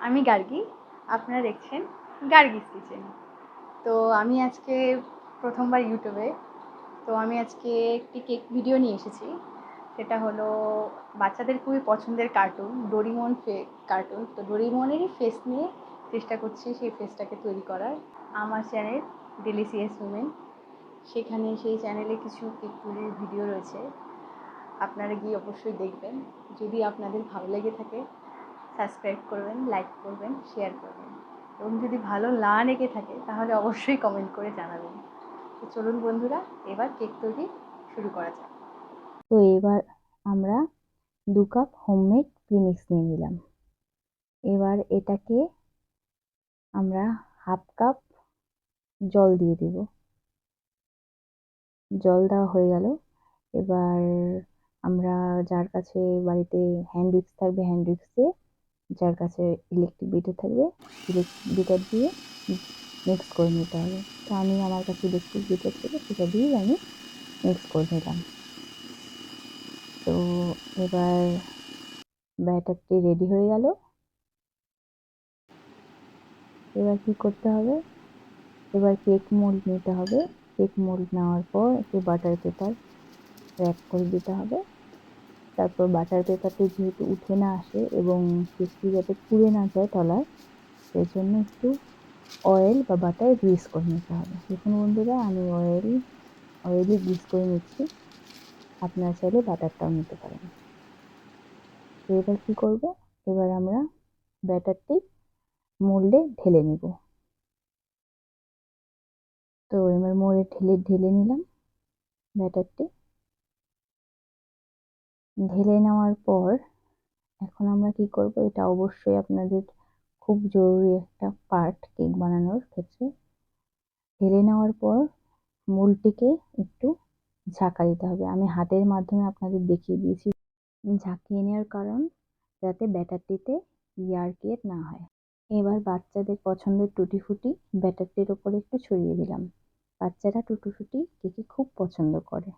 আমি গার্গী, আপনারা দেখছেন গার্গিস কিচেন। তো আমি আজকে প্রথমবার ইউটিউবে, তো আমি আজকে একটি কেক ভিডিও নিয়ে এসেছি। সেটা হলো বাচ্চাদের খুবই পছন্দের কার্টুন ডোরিমন কার্টুন। তো ডোরিমনেরই ফেস নিয়ে চেষ্টা করছি সেই ফেসটাকে তৈরি করার। আমার চ্যানেল ডেলিসিয়াস উমেন, সেখানে সেই চ্যানেলে কিছু কেক তৈরির ভিডিও রয়েছে, আপনারা গিয়ে অবশ্যই দেখবেন। যদি আপনাদের ভালো লেগে থাকে সাবস্ক্রাইব করবেন, লাইক করবেন, শেয়ার করবেন, এবং যদি ভালো না লেগে থাকে তাহলে অবশ্যই কমেন্ট করে জানাবেন। তো চলুন বন্ধুরা, এবার কেক তৈরি শুরু করা যাক। তো এবার আমরা 2 কাপ হোমমেড প্রিমিক্স নিয়ে নিলাম। এবার এটাকে আমরা হাফ কাপ জল দিয়ে দেব। জল দেওয়া হয়ে গেল। এবার আমরা যার কাছে বাড়িতে হ্যান্ড উইক্স থাকবে হ্যান্ড উইক্স দিয়ে, যার কাছে ইলেকট্রিক বিটার থাকবে ইলেকট্রিক বিটার দিয়ে মিক্স করে নিতে হবে। তো আমি আমার কাছে ইলেকট্রিক বিটার ছিল, সেটা দিয়েই আমি মিক্স করে নিলাম। তো এবার ব্যাটারটি রেডি হয়ে গেল। এবার কি করতে হবে, এবার কেক মোল্ড নিতে হবে। কেক মোল্ড নেওয়ার পর একটু বাটার পেপার র্যাপ করে দিতে হবে। তারপর বাটার পেপারটি যেহেতু উঠে না আসে এবং কেকটি যাতে পুড়ে না যায় তলায়, সেই জন্য একটু অয়েল বা বাটার গ্রিস করে নিতে হবে। দেখুন বন্ধুরা, আমি অয়েলি গ্রিস করে নিচ্ছি, আপনারা চাইলে বাটারটাও নিতে পারেন। তো এবার কি করব, এবার আমরা ব্যাটারটি মোল্ডে ঢেলে নিব। তো এবার মোল্ডে ঢেলে নিলাম ব্যাটারটি। ঢেলে নেওয়ার পর এখন আমরা কি করব, এটা অবশ্যই আপনাদের খুব জরুরি একটা পার্ট কেক বানানোর ক্ষেত্রে। ঢেলে নেওয়ার পর মোল্ডটিকে একটু ঝাঁকা দিতে হবে। আমি হাতের মাধ্যমে আপনাদের দেখিয়ে দিয়েছি ঝাঁকিয়ে নেওয়ার কারণ, যাতে ব্যাটারটিতে এয়ার না হয়। এবার বাচ্চাদের পছন্দের টুটি ফুটি ব্যাটারটির ওপরে একটু ছড়িয়ে দিলাম। বাচ্চারা টুটি ফুটি কেকে খুব পছন্দ করে।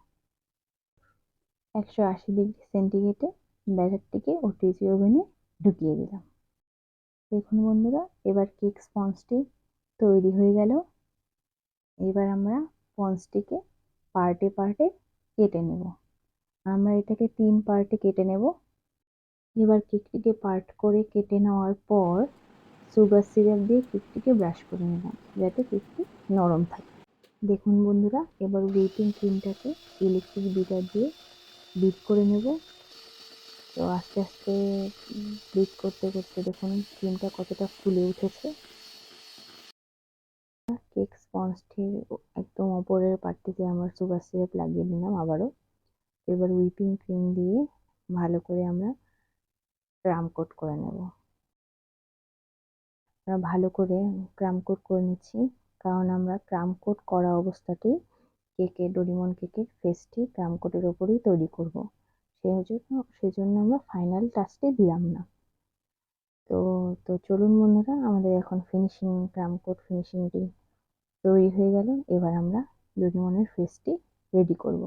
180 ডিগ্রি সেন্টিগ্রেডে ব্যাটারটিকে ওটিজি ওভেনে ঢুকিয়ে দিলাম। দেখুন বন্ধুরা, এবার কেক স্পঞ্জটি তৈরি হয়ে গেল। এবার আমরা স্পঞ্জটিকে পার্টে পার্টে কেটে নেব। আমরা এটাকে 3 পার্টে কেটে নেব। এবার কেকটিকে পার্ট করে কেটে নেওয়ার পর সুগার সিরাপ দিয়ে কেকটিকে ব্রাশ করে নিলাম, যাতে কেকটি নরম থাকে। দেখুন বন্ধুরা, এবার হুইপিং ক্রিমটাকে ইলেকট্রিক বিটার দিয়ে বিট করে নেব। তো আস্তে আস্তে বিট করতে করতে দেখুন ক্রিমটা কতটা ফুলে উঠেছে। কেক স্পঞ্জটির একদম ওপরের পার্টটিতে আমার সুগার সিরাপ লাগিয়ে নিলাম আবারও। এবার হুইপিং ক্রিম দিয়ে ভালো করে আমরা ক্রাম কোট করে নেব। ভালো করে ক্রাম কোট করে নিচ্ছি, কারণ আমরা ক্রাম কোট করা অবস্থাতেই ডোরিমন কেকের ফেসটি ক্রাম কোটের ওপরেই তৈরি করব। সেজন্য আমরা ফাইনাল টাচটি দিলাম না। তো চলুন বন্ধুরা, আমাদের এখন ক্রাম কোট ফিনিশিংটি তৈরি হয়ে গেল। এবার আমরা ডোরিমনের ফেসটি রেডি করব।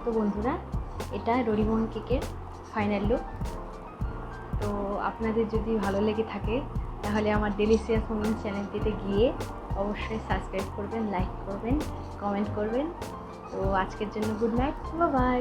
তো বন্ধুরা, এটা ডোরেমন কেকের ফাইনাল লুক। তো আপনাদের যদি ভালো লেগে থাকে তাহলে আমার ডেলিশিয়াস মোমেন্ট চ্যানেলটিতে গিয়ে অবশ্যই সাবস্ক্রাইব করবেন, লাইক করবেন, কমেন্ট করবেন। তো আজকের জন্য গুড নাইট, বাই বাই।